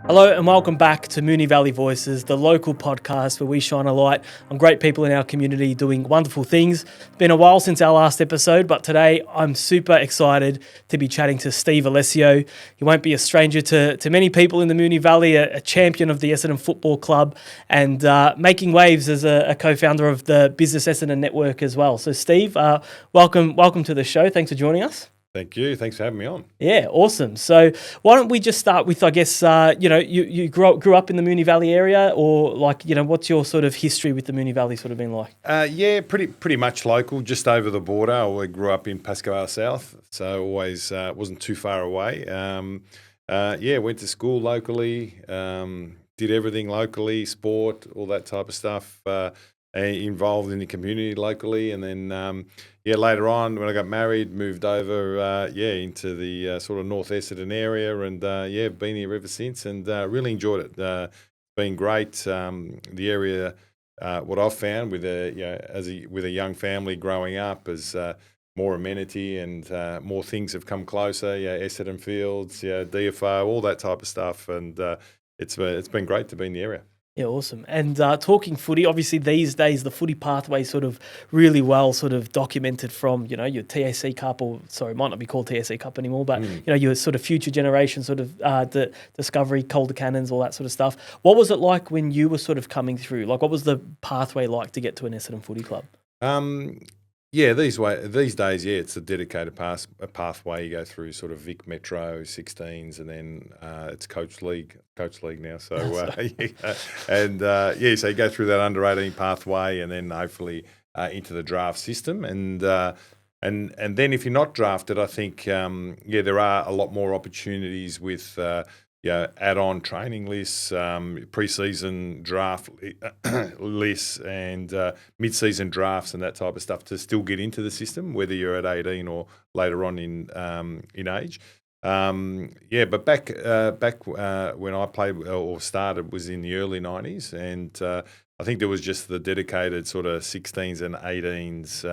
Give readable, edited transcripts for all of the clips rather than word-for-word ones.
Hello and welcome back to Moonee Valley Voices, the local podcast where we shine a light on great people in our community doing wonderful things. It's been a while since our last episode, but today I'm super excited to be chatting to Steve Alessio. He won't be a stranger to many people in the Moonee Valley, a champion of the Essendon Football Club and making waves as a co-founder of the Business Essendon network as well. So Steve, welcome to the show. Thanks for joining us. Thank you. Thanks for having me on. Yeah, awesome. So why don't we just start with, I guess, you grew up in the Moonee Valley area, or what's your sort of history with the Moonee Valley sort of been like? Yeah, pretty much local, just over the border. I grew up in Pascoe South, so always wasn't too far away. Went to school locally, did everything locally, sport, all that type of stuff. Involved in the community locally, and then later on when I got married, moved over into the sort of North Essendon area, and been here ever since, and really enjoyed it. It's been great. The area, what I've found with a young family growing up, is more amenity and more things have come closer. Essendon Fields, DFO, all that type of stuff, and it's been great to be in the area. Yeah, awesome. And talking footy, obviously these days the footy pathway is sort of really well sort of documented from, your TAC Cup, or sorry, it might not be called TAC Cup anymore, but, your sort of future generation sort of the Discovery, Calder Cannons, all that sort of stuff. What was it like when you were sort of coming through? Like, what was the pathway like to get to an Essendon footy club? These days, it's a dedicated pathway. You go through sort of Vic Metro 16s, and then it's Coach League now. So so you go through that under 18 pathway, and then hopefully into the draft system, and then if you're not drafted, I think there are a lot more opportunities with add-on training lists, pre-season draft lists, and mid-season drafts and that type of stuff to still get into the system, whether you're at 18 or later on in age. But back when I played or started was in the early 90s, and I think there was just the dedicated sort of 16s and 18s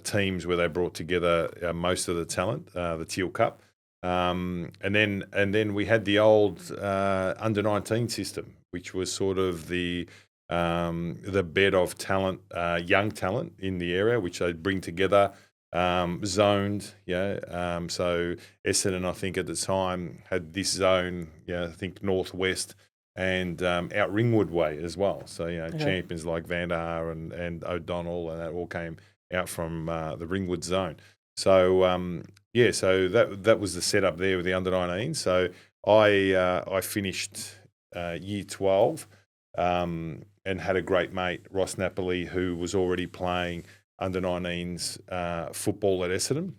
teams where they brought together most of the talent, the Teal Cup. And then we had the old under 19 system, which was sort of the bed of talent, young talent in the area, which they'd bring together, zoned. So Essendon, I think at the time, had this zone. I think northwest and out Ringwood way as well. So champions like Van Aar and O'Donnell, and that all came out from the Ringwood zone. So so that was the setup there with the under 19. So I finished year 12 and had a great mate, Ross Napoli, who was already playing under 19s football at Essendon.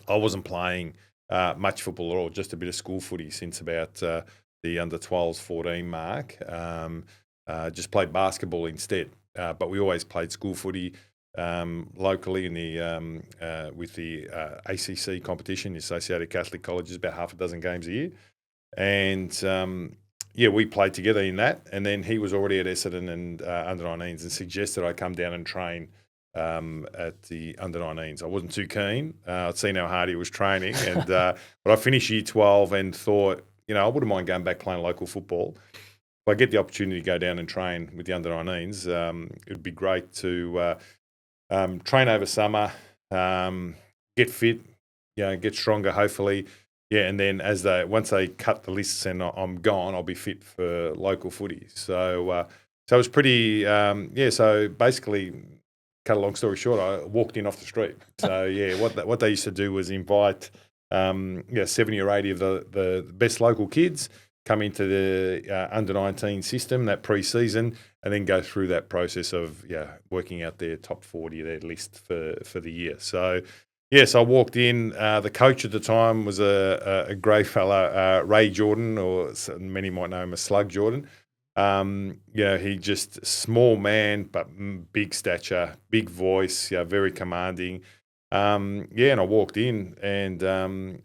I wasn't playing much football at all, just a bit of school footy since about the under 12s 14 mark. Just played basketball instead, but we always played school footy. Locally in the with the ACC competition, the Associated Catholic Colleges, about half a dozen games a year, and we played together in that. And then he was already at Essendon and under 19s, and suggested I come down and train at the under 19s. I wasn't too keen. I'd seen how hard he was training, and but I finished year 12 and thought, I wouldn't mind going back playing local football. If I get the opportunity to go down and train with the under 19s, it'd be great to. Train over summer, get fit, get stronger, hopefully, and then once they cut the lists and I'm gone, I'll be fit for local footy. So it was pretty, So basically, cut a long story short, I walked in off the street. So what they used to do was invite 70 or 80 of the best local kids come into the under 19 system that pre-season, and then go through that process of working out their top 40, their list for the year. So I walked in. The coach at the time was a great fella, Ray Jordan, or many might know him as Slug Jordan. He just small man but big stature, big voice, very commanding. And I walked in, and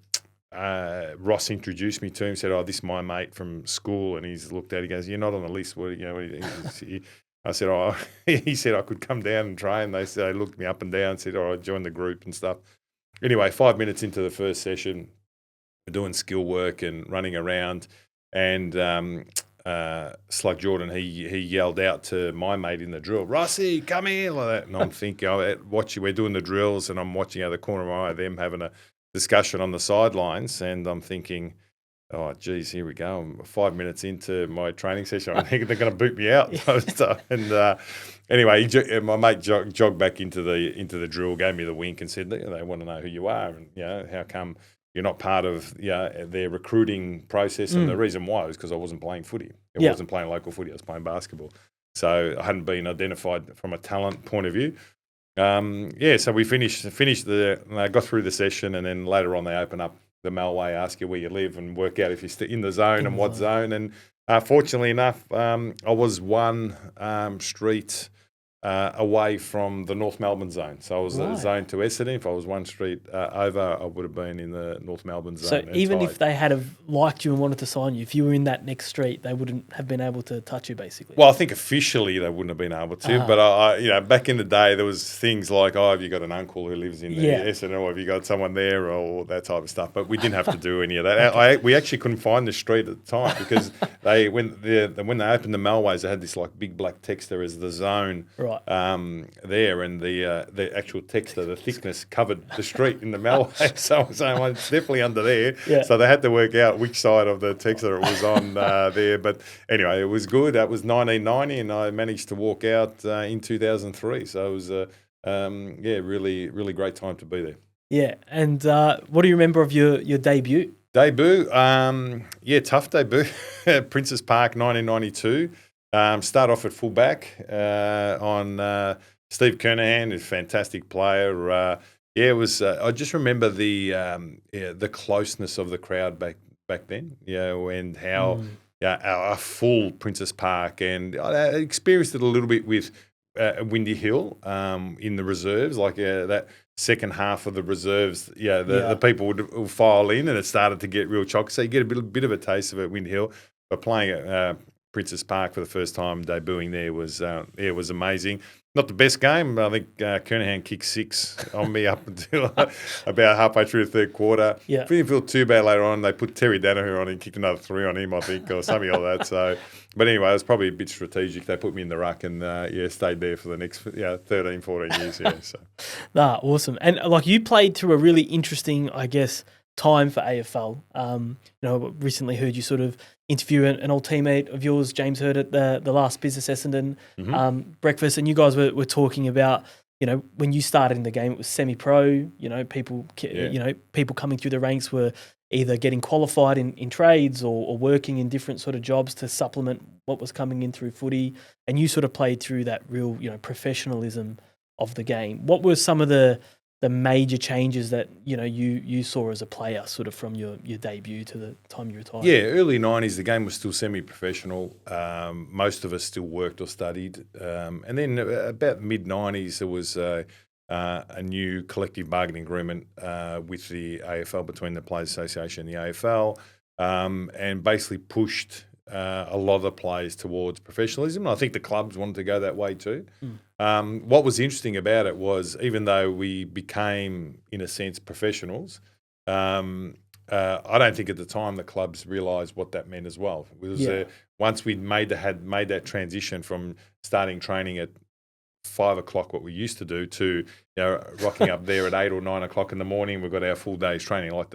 Ross introduced me to him, said, this is my mate from school, and he's looked at it, he goes, you're not on the list. I said, he said I could come down and train. They looked me up and down and said, join the group and stuff. Anyway, 5 minutes into the first session, we're doing skill work and running around, and Slug Jordan, he yelled out to my mate in the drill, Rossi, come here, like that. And I'm thinking, we're doing the drills, and I'm watching out of the corner of my eye them having a discussion on the sidelines, and I'm thinking, oh, geez, here we go. I'm 5 minutes into my training session. I think they're going to boot me out. And anyway, my mate jogged back into the drill, gave me the wink, and said, they want to know who you are, and how come you're not part of their recruiting process. And the reason why was because I wasn't playing footy. I wasn't playing local footy. I was playing basketball. So I hadn't been identified from a talent point of view. So we finished got through the session, and then later on they open up the Melway, ask you where you live and work out if you're in the zone and what zone. And fortunately enough, I was one street away from the North Melbourne zone. So I was zone to Essendon. If I was one street over, I would have been in the North Melbourne zone. So even if they had have liked you and wanted to sign you, if you were in that next street, they wouldn't have been able to touch you, basically. Well, I think officially they wouldn't have been able to, but I back in the day there was things like, have you got an uncle who lives in Essendon, or have you got someone there, or that type of stuff. But we didn't have to do any of that. We actually couldn't find the street at the time because when they opened the Melways, they had this like big black text there as the zone. Right. There, and the actual texture, the thickness covered the street in the Melway. So I'm saying, well, it's definitely under there. Yeah. So they had to work out which side of the texture it was on there. But anyway, it was good. That was 1990, and I managed to walk out in 2003. So it was really, really great time to be there. Yeah, and what do you remember of your debut? Tough debut. Princes Park, 1992. Start off at fullback on Steve Kernahan, a fantastic player. It was. I just remember the closeness of the crowd back then. And how a full Princes Park, and I experienced it a little bit with Windy Hill in the reserves, like that second half of the reserves. The people would file in, and it started to get real chock. So you get a bit of a taste of it at Windy Hill, but playing at Princes Park for the first time, debuting there was amazing. Not the best game. I think Kernahan kicked 6 on me up until about halfway through the third quarter. Yeah. Didn't feel too bad later on. They put Terry Danaher on and kicked another 3 on him, I think, or something like that. So, but anyway, it was probably a bit strategic. They put me in the ruck and stayed there for the next 13, 14 years. So. Awesome. And like you played through a really interesting, I guess, time for AFL. Recently heard you sort of interview an old teammate of yours, James Hurd, at the last Business Essendon breakfast, and you guys were talking about, when you started in the game, it was semi-pro. People coming through the ranks were either getting qualified in trades or working in different sort of jobs to supplement what was coming in through footy, and you sort of played through that real, professionalism of the game. What were some of the major changes that you saw as a player, sort of from your debut to the time you retired? Yeah, early 90s, the game was still semi-professional. Most of us still worked or studied. And then about mid-90s, there was a new collective bargaining agreement with the AFL, between the Players Association and the AFL, and basically pushed a lot of the players towards professionalism. I think the clubs wanted to go that way too. What was interesting about it was, even though we became, in a sense, professionals, I don't think at the time the clubs realised what that meant as well. It was, once we'd made that transition from starting training at 5 o'clock, what we used to do, to rocking up there at 8 or 9 o'clock in the morning, we've got our full day's training like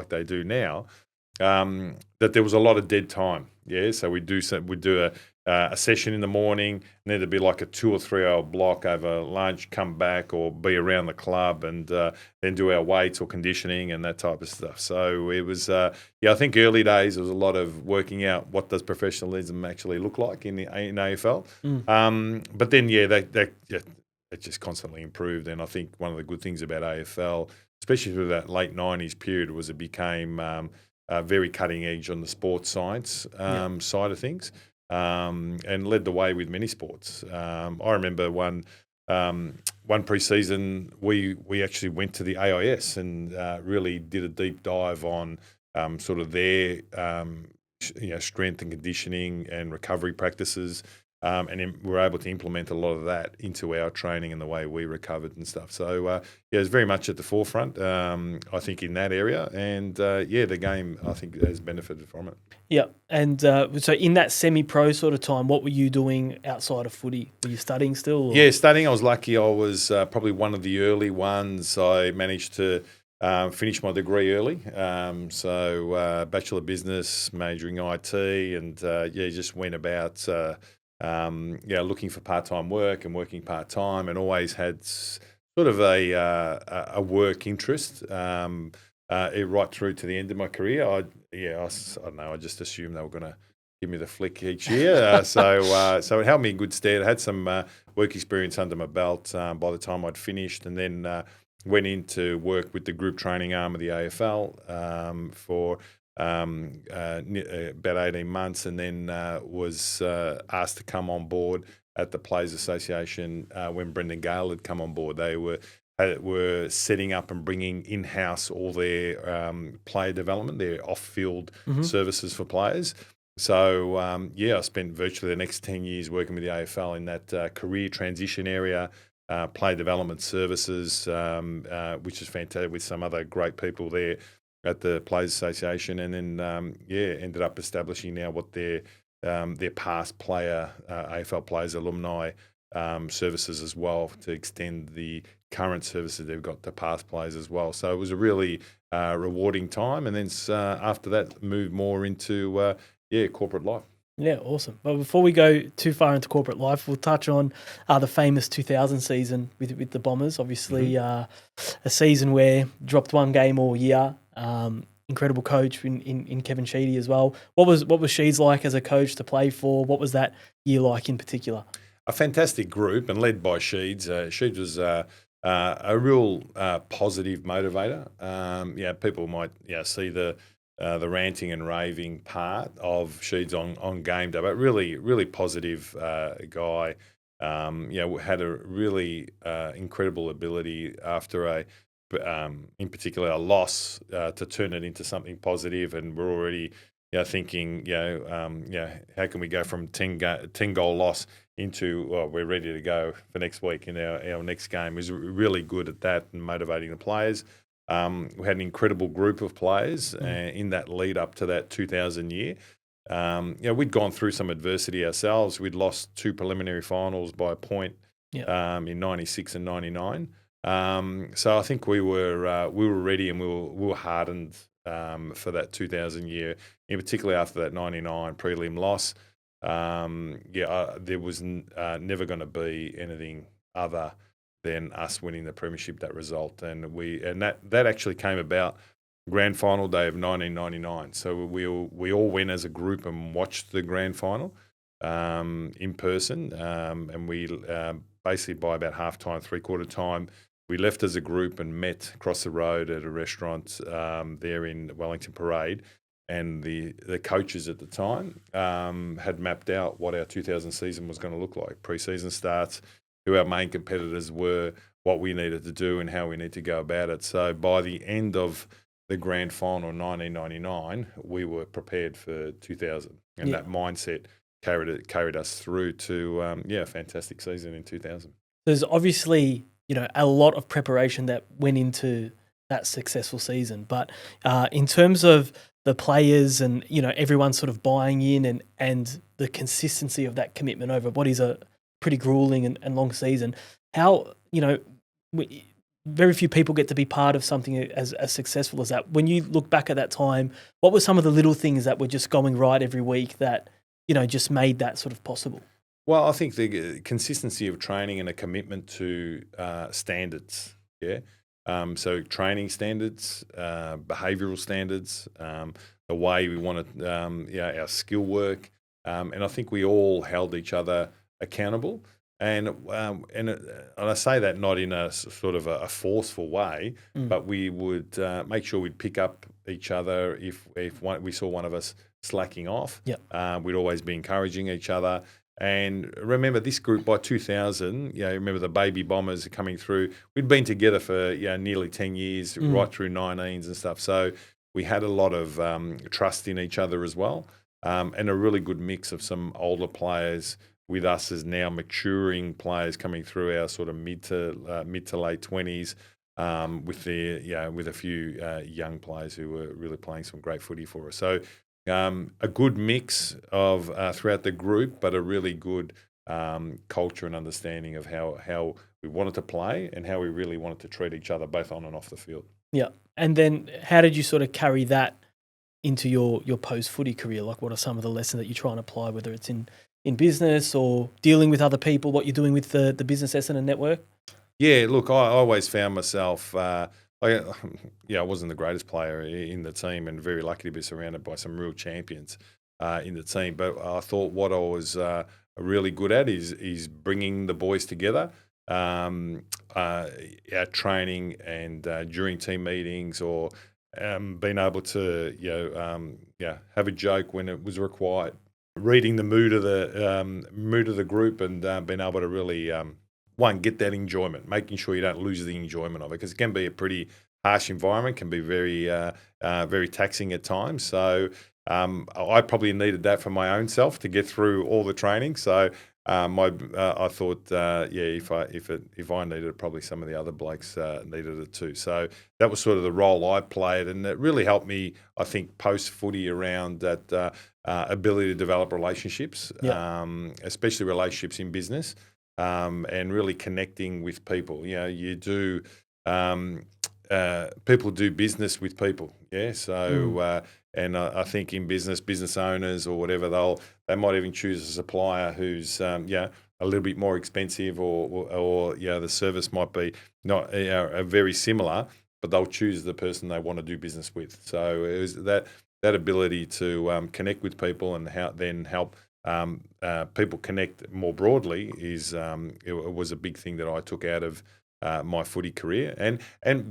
they do now. That there was a lot of dead time. So we'd do a session in the morning, and then there'd be like a 2 or 3 hour block over lunch, come back or be around the club, and then do our weights or conditioning and that type of stuff. So it was, I think early days there was a lot of working out what does professionalism actually look like in AFL. But then it just constantly improved, and I think one of the good things about AFL, especially through that late 90s period, was it became very cutting edge on the sports science side of things, and led the way with many sports. I remember one pre-season we actually went to the AIS and really did a deep dive on sort of their strength and conditioning and recovery practices. And then we were able to implement a lot of that into our training and the way we recovered and stuff. So, it's very much at the forefront, I think, in that area. And, the game, I think, has benefited from it. Yeah. And so in that semi-pro sort of time, what were you doing outside of footy? Were you studying still? Or? Yeah, studying. I was lucky. I was probably one of the early ones. I managed to finish my degree early. Bachelor of Business, majoring IT, and just went about looking for part-time work and working part-time, and always had sort of a work interest right through to the end of my career. I don't know. I just assumed they were going to give me the flick each year. So it held me in good stead. I had some work experience under my belt by the time I'd finished, and then went in to work with the group training arm of the AFL for about 18 months, and then was asked to come on board at the Players Association when Brendan Gale had come on board. They were setting up and bringing in-house all their player development, their off-field services for players. So, I spent virtually the next 10 years working with the AFL in that career transition area, player development services, which is fantastic, with some other great people there at the Players Association. And then, ended up establishing now what their past player, AFL players, alumni services as well, to extend the current services they've got to past players as well. So it was a really rewarding time. And then after that, moved more into corporate life. Yeah, awesome. But before we go too far into corporate life, we'll touch on the famous 2000 season with the Bombers. Obviously, a season where you dropped one game all year. Incredible coach in Kevin Sheedy as well. What was Sheeds like as a coach to play for? What was that year like in particular? A fantastic group, and led by Sheeds. Sheeds was a real positive motivator. People might see the ranting and raving part of Sheeds on game day, but really positive guy. Had a really incredible ability after in particular a loss to turn it into something positive, and we're already thinking how can we go from 10 goal loss into we're ready to go for next week in our next game. He was really good at that and motivating the players. We had an incredible group of players in that lead up to that 2000 year. We'd gone through some adversity ourselves. We'd lost 2 preliminary finals by a point in 96 and 99. So I think we were ready, and we were hardened for that 2000 year, in particular after that 99 prelim loss. There was never going to be anything other than us winning the Premiership, that result. And that actually came about grand final day of 1999. So we all went as a group and watched the grand final in person. And we basically by about half-time, three-quarter time, we left as a group and met across the road at a restaurant there in Wellington Parade. And the coaches at the time had mapped out what our 2000 season was going to look like. Pre-season starts, who our main competitors were, what we needed to do, and how we need to go about it. So by the end of the grand final in 1999, we were prepared for 2000. And that mindset carried us through to a fantastic season in 2000. There's obviously a lot of preparation that went into that successful season, but in terms of the players and everyone sort of buying in and the consistency of that commitment over what is a pretty grueling and long season, how very few people get to be part of something as successful as that. When you look back at that time, what were some of the little things that were just going right every week that just made that sort of possible? Well, I think the consistency of training and a commitment to standards, so training standards, behavioural standards, the way we wanted our skill work, and I think we all held each other accountable. And I say that not in a sort of a forceful way, but we would make sure we'd pick up each other if we saw one of us slacking off. We'd always be encouraging each other. And remember, this group by 2000, remember the baby Bombers coming through. We'd been together for nearly 10 years, right through 19s and stuff. So we had a lot of trust in each other as well, and a really good mix of some older players with us as now maturing players coming through our sort of mid to late 20s, with a few young players who were really playing some great footy for us. So a good mix of throughout the group, but a really good culture and understanding of how we wanted to play and how we really wanted to treat each other both on and off the field. Yeah. And then how did you sort of carry that into your post-footy career? Like, what are some of the lessons that you try and apply, whether it's in business or dealing with other people, what you're doing with the Business Essendon network? Yeah, look, I always found myself, I wasn't the greatest player in the team and very lucky to be surrounded by some real champions in the team. But I thought what I was really good at is bringing the boys together. Our training and during team meetings, or being able to have a joke when it was required, reading the mood of the group, and being able to really get that enjoyment, making sure you don't lose the enjoyment of it, because it can be a pretty harsh environment, can be very very taxing at times. So I probably needed that for my own self to get through all the training. So I thought, if I needed it, probably some of the other blokes needed it too. So that was sort of the role I played, and it really helped me, I think, post footy around that ability to develop relationships, especially relationships in business, and really connecting with people. You do. People do business with people, yeah. So, and I think in business owners or whatever, they might even choose a supplier who's a little bit more expensive, or the service might be not very similar, but they'll choose the person they want to do business with. So it was that ability to connect with people and help people connect more broadly it was a big thing that I took out of my footy career. And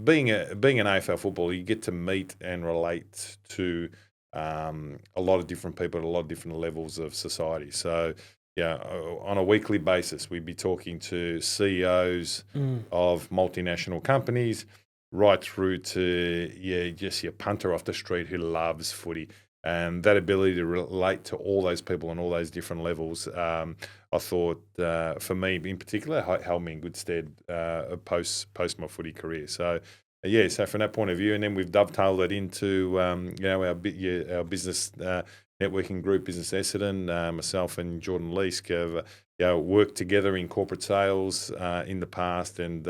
being an AFL footballer, you get to meet and relate to a lot of different people at a lot of different levels of society. So on a weekly basis, we'd be talking to CEOs of multinational companies, right through to just your punter off the street who loves footy. And that ability to relate to all those people on all those different levels, I thought, for me in particular, held me in good stead post my footy career. So, so from that point of view, and then we've dovetailed it into our business networking group, Business Essendon. Myself and Jordan Leask have worked together in corporate sales in the past, and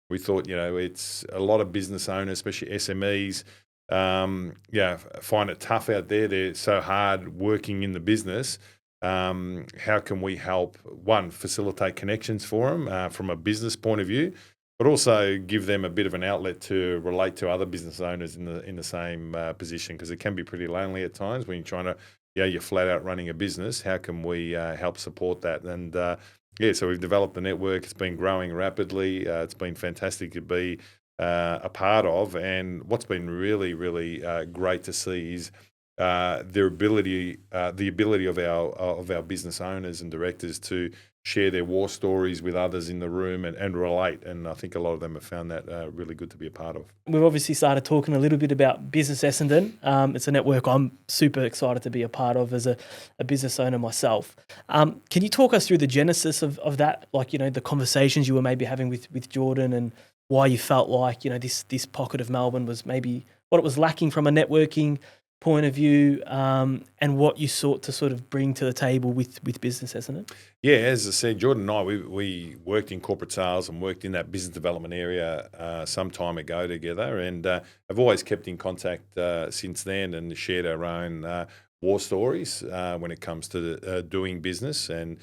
we thought, it's a lot of business owners, especially SMEs. Find it tough out there. They're so hard working in the business. How can we help, one, facilitate connections for them from a business point of view, but also give them a bit of an outlet to relate to other business owners in the same position, because it can be pretty lonely at times when you're trying to, you're flat out running a business. How can we help support that? And so we've developed the network. It's been growing rapidly. It's been fantastic to be a part of, and what's been really, really great to see is the ability of our business owners and directors to share their war stories with others in the room and relate. And I think a lot of them have found that really good to be a part of. We've obviously started talking a little bit about Business Essendon. It's a network I'm super excited to be a part of as a business owner myself. Can you talk us through the genesis of that? Like, the conversations you were maybe having with Jordan, and why you felt like, this pocket of Melbourne was maybe what it was lacking from a networking point of view, and what you sought to sort of bring to the table with Business Essendon? Yeah, as I said, Jordan and I, we worked in corporate sales and worked in that business development area some time ago together, and have always kept in contact since then, and shared our own war stories when it comes to doing business and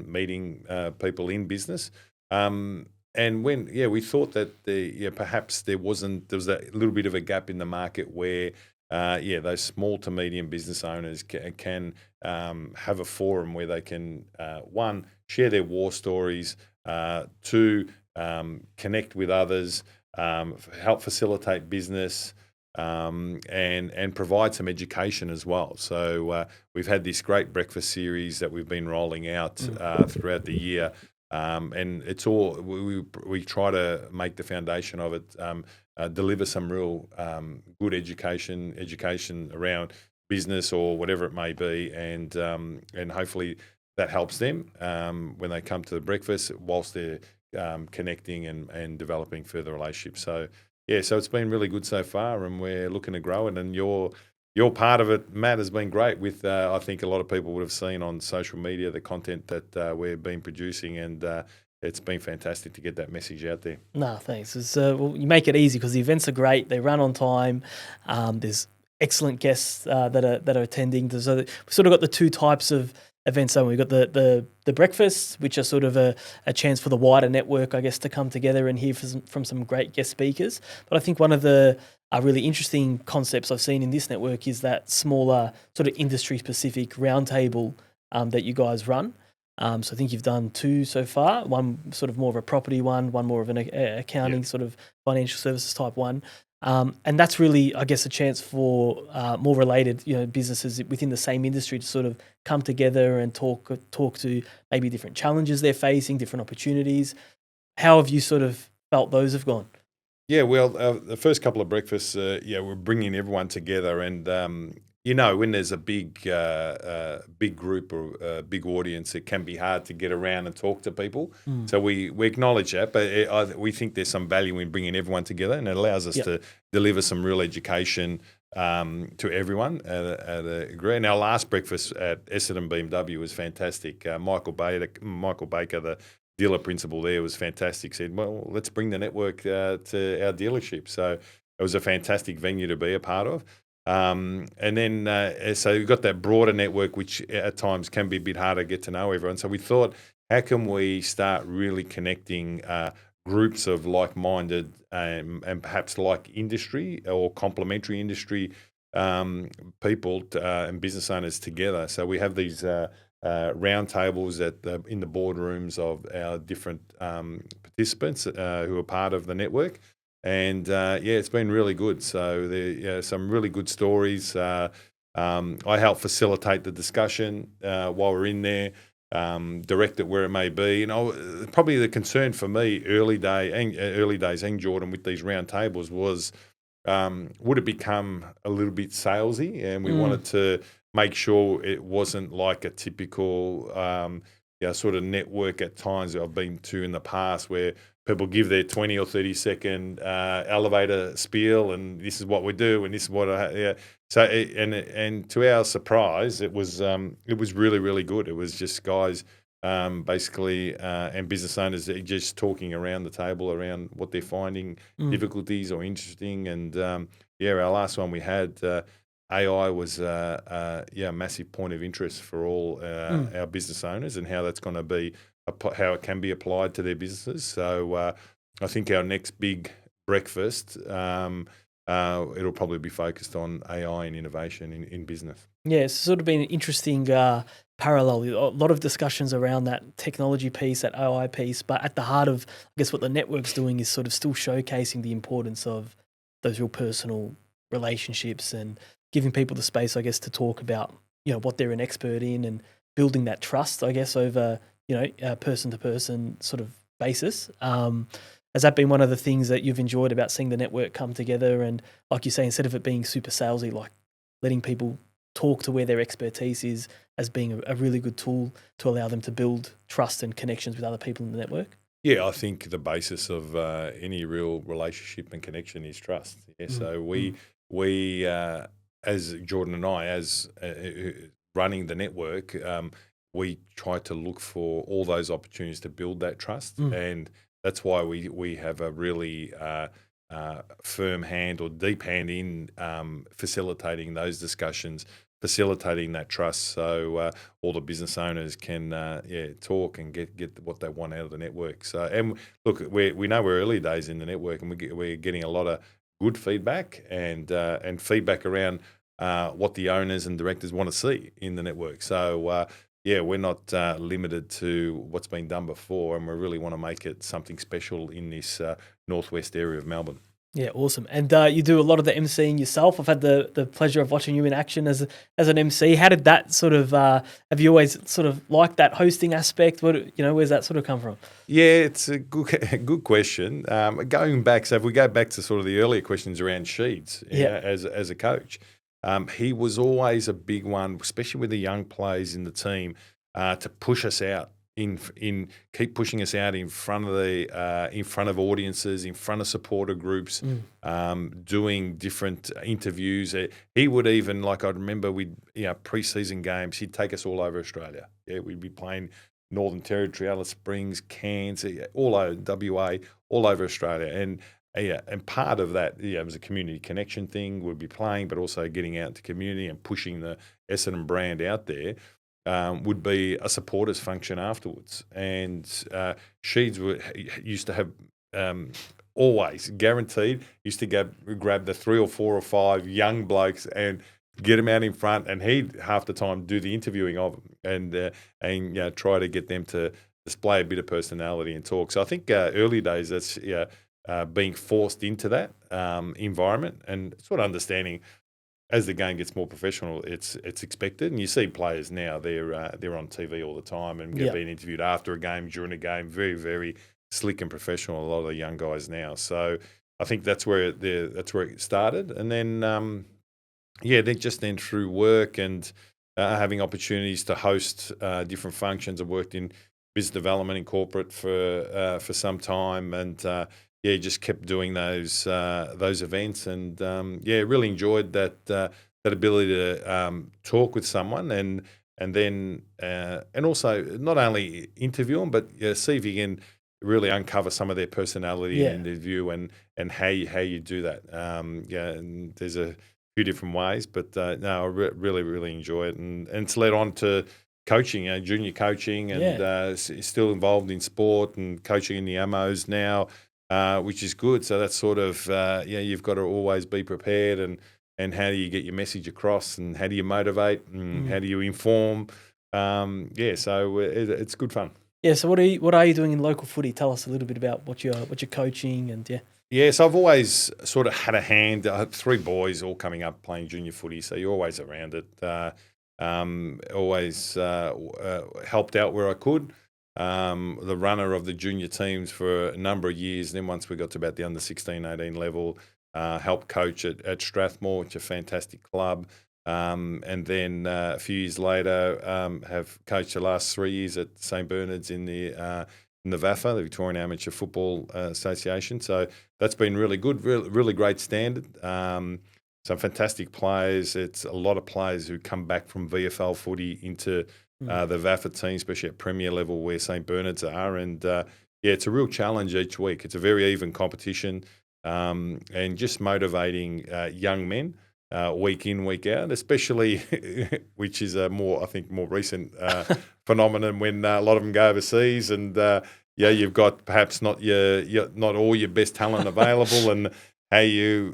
meeting people in business. And when we thought that perhaps there was a little bit of a gap in the market where those small to medium business owners can have a forum where they can one, share their war stories, two, connect with others, help facilitate business, and provide some education as well. So we've had this great breakfast series that we've been rolling out throughout the year. And it's all we try to make the foundation of it, deliver some real good education around business or whatever it may be, and hopefully that helps them when they come to the breakfast whilst they're connecting and developing further relationships. So, so it's been really good so far, and we're looking to grow it. And your part of it, Matt, has been great with, I think a lot of people would have seen on social media the content that we've been producing, and it's been fantastic to get that message out there. No, thanks. Well, you make it easy because the events are great. They run on time. There's excellent guests that are attending. So we've sort of got the two types of events. So we've got the breakfasts, which are sort of a chance for the wider network, I guess, to come together and hear from some great guest speakers. But I think one of the really interesting concepts I've seen in this network is that smaller sort of industry-specific roundtable that you guys run. So I think you've done 2 so far, one sort of more of a property one more of an accounting sort of financial services type one. And that's really, I guess, a chance for more related, businesses within the same industry to sort of come together and talk to maybe different challenges they're facing, different opportunities. How have you sort of felt those have gone? Yeah, well, the first couple of breakfasts, we're bringing everyone together, and when there's a big group or a big audience, it can be hard to get around and talk to people. So we acknowledge that, but we think there's some value in bringing everyone together, and it allows us to deliver some real education to everyone at a degree. And our last breakfast at Essendon BMW was fantastic. Michael Baker, the dealer principal there, was fantastic. Said, well, let's bring the network to our dealership. So it was a fantastic venue to be a part of. And then, so you've got that broader network, which at times can be a bit harder to get to know everyone. So we thought, how can we start really connecting groups of like-minded and perhaps like industry or complementary industry people and business owners together? So we have these round tables in the boardrooms of our different participants who are part of the network. And it's been really good. So there are some really good stories. I help facilitate the discussion while we're in there, direct it where it may be. Probably the concern for me early days and Jordan with these round tables was, would it become a little bit salesy? And we wanted to make sure it wasn't like a typical sort of network at times that I've been to in the past where people give their 20 or 30 second elevator spiel and this is what we do and this is what So and to our surprise, it was really, really good. It was just guys basically and business owners just talking around the table around what they're finding difficulties or interesting. And our last one we had, AI was a massive point of interest for all our business owners and how that's going to be, how it can be applied to their businesses. So I think our next big breakfast, it'll probably be focused on AI and innovation in business. Yeah, it's sort of been an interesting parallel. A lot of discussions around that technology piece, that AI piece, but at the heart of, I guess, what the network's doing is sort of still showcasing the importance of those real personal relationships and giving people the space, I guess, to talk about, what they're an expert in and building that trust, I guess, over, a person-to-person sort of basis. Has that been one of the things that you've enjoyed about seeing the network come together? And like you say, instead of it being super salesy, like letting people talk to where their expertise is as being a really good tool to allow them to build trust and connections with other people in the network? Yeah, I think the basis of any real relationship and connection is trust. Yeah, so we as Jordan and I, as running the network, we try to look for all those opportunities to build that trust, and that's why we have a really firm hand or deep hand in facilitating those discussions, facilitating that trust, so all the business owners can talk and get what they want out of the network. So, and look, we know we're early days in the network, and we're getting a lot of good feedback and feedback around what the owners and directors want to see in the network. So we're not limited to what's been done before, and we really want to make it something special in this northwest area of Melbourne. Yeah, awesome. And you do a lot of the emceeing yourself. I've had the pleasure of watching you in action as an MC. How did that sort of, have you always sort of liked that hosting aspect? Where's that sort of come from? Yeah, it's a good question. Going back, so if we go back to sort of the earlier questions around Sheeds as a coach, he was always a big one, especially with the young players in the team, to push us out. Keep pushing us out in front of audiences, in front of supporter groups, doing different interviews. He would even, like, I remember pre-season games, he'd take us all over Australia. Yeah, we'd be playing Northern Territory, Alice Springs, Cairns, all over WA, all over Australia, and part of that, it was a community connection thing. We'd be playing, but also getting out to community and pushing the Essendon brand out there. Would be a supporters function afterwards. And Sheeds used to have always guaranteed, used to grab the 3 or 4 or 5 young blokes and get them out in front, and he'd half the time do the interviewing of them and try to get them to display a bit of personality and talk. So I think early days, that's being forced into that environment and sort of understanding. As the game gets more professional, it's expected, and you see players now they're on TV all the time and being interviewed after a game, during a game, very, very slick and professional. A lot of the young guys now, so I think that's where it started, and then then through work and having opportunities to host different functions. I've worked in business development in corporate for some time, and just kept doing those events, and really enjoyed that ability to talk with someone, and then also not only interview them, but see if you can really uncover some of their personality in their view, and how you do that. And there's a few different ways, but I really enjoy it, and it's led on to coaching, junior coaching, and still involved in sport and coaching in the AMOs now. Which is good. So that's sort of, you've got to always be prepared, and how do you get your message across, and how do you motivate, and how do you inform? So it's good fun. Yeah. So what are you doing in local footy? Tell us a little bit about what you're coaching, and Yeah, so I've always sort of had a hand. I had 3 boys all coming up playing junior footy, so you're always around it. Always helped out where I could. The runner of the junior teams for a number of years. Then once we got to about the under 16, 18 level, helped coach at Strathmore, which is a fantastic club. And then a few years later, have coached the last 3 years at St Bernard's in the VAFA, the Victorian Amateur Football Association. So that's been really good, really great standard. Some fantastic players. It's a lot of players who come back from VFL footy into the VAFA team, especially at Premier level where St Bernard's are. And it's a real challenge each week. It's a very even competition, and just motivating young men week in, week out, especially, which is a more recent phenomenon when a lot of them go overseas, and you've got perhaps not all your best talent available, and how you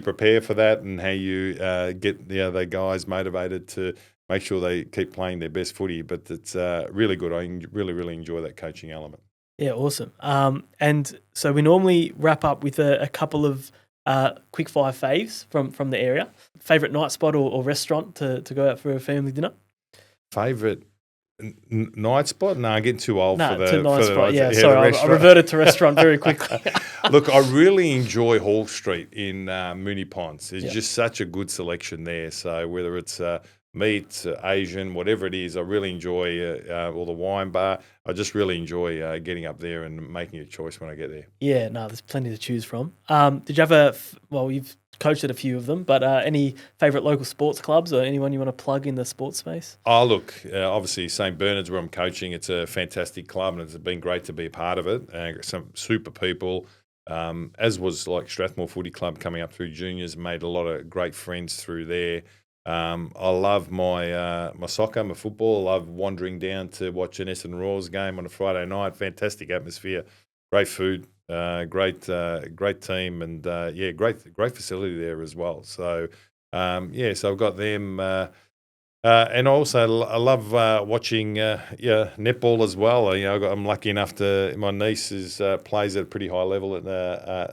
prepare for that, and how you get the guys motivated to make sure they keep playing their best footy. But it's really good. I really enjoy that coaching element. Yeah, awesome. And so we normally wrap up with a couple of quick fire faves from the area. Favourite night spot or restaurant to go out for a family dinner? Favourite night spot? No, I'm getting too old for the night spot. Yeah, sorry, I reverted to restaurant very quickly. Look, I really enjoy Hall Street in Moonee Ponds. There's just such a good selection there. So whether it's meat, Asian, whatever it is, I really enjoy or the wine bar. I just really enjoy getting up there and making a choice when I get there. Yeah, no, there's plenty to choose from. Did you have you've coached at a few of them, but any favourite local sports clubs or anyone you want to plug in the sports space? Oh, look, obviously St Bernard's where I'm coaching. It's a fantastic club, and it's been great to be a part of it. Some super people, as was like Strathmore Footy Club coming up through juniors, made a lot of great friends through there. I love my soccer, my football. I love wandering down to watch an Essendon Royals game on a Friday night. Fantastic atmosphere, great food, great team, and great facility there as well. So so I've got them, and also I love watching netball as well. I'm lucky enough my niece plays at a pretty high level at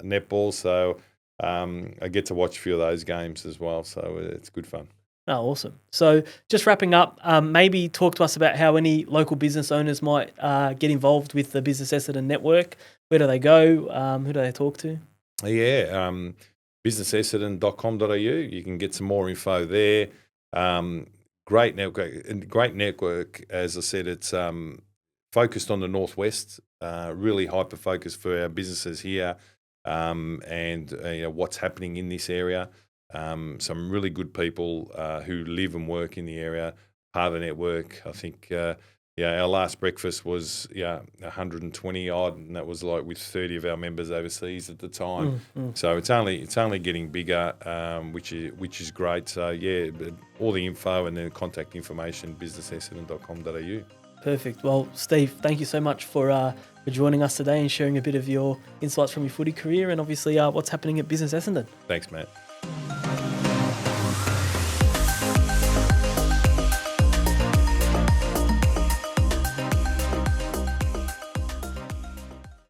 netball, so I get to watch a few of those games as well. So it's good fun. Oh, awesome. So just wrapping up, maybe talk to us about how any local business owners might get involved with the Business Essendon network. Where do they go? Who do they talk to? businessessendon.com.au. You can get some more info there. great network. As I said, it's focused on the Northwest, really hyper-focused for our businesses here, and what's happening in this area. Some really good people who live and work in the area, part of the network. I think, our last breakfast was 120 odd, and that was like with 30 of our members overseas at the time. So it's only getting bigger, which is great. So all the info and the contact information, businessessendon.com.au. Perfect. Well, Steve, thank you so much for joining us today and sharing a bit of your insights from your footy career and obviously what's happening at Business Essendon. Thanks, Matt.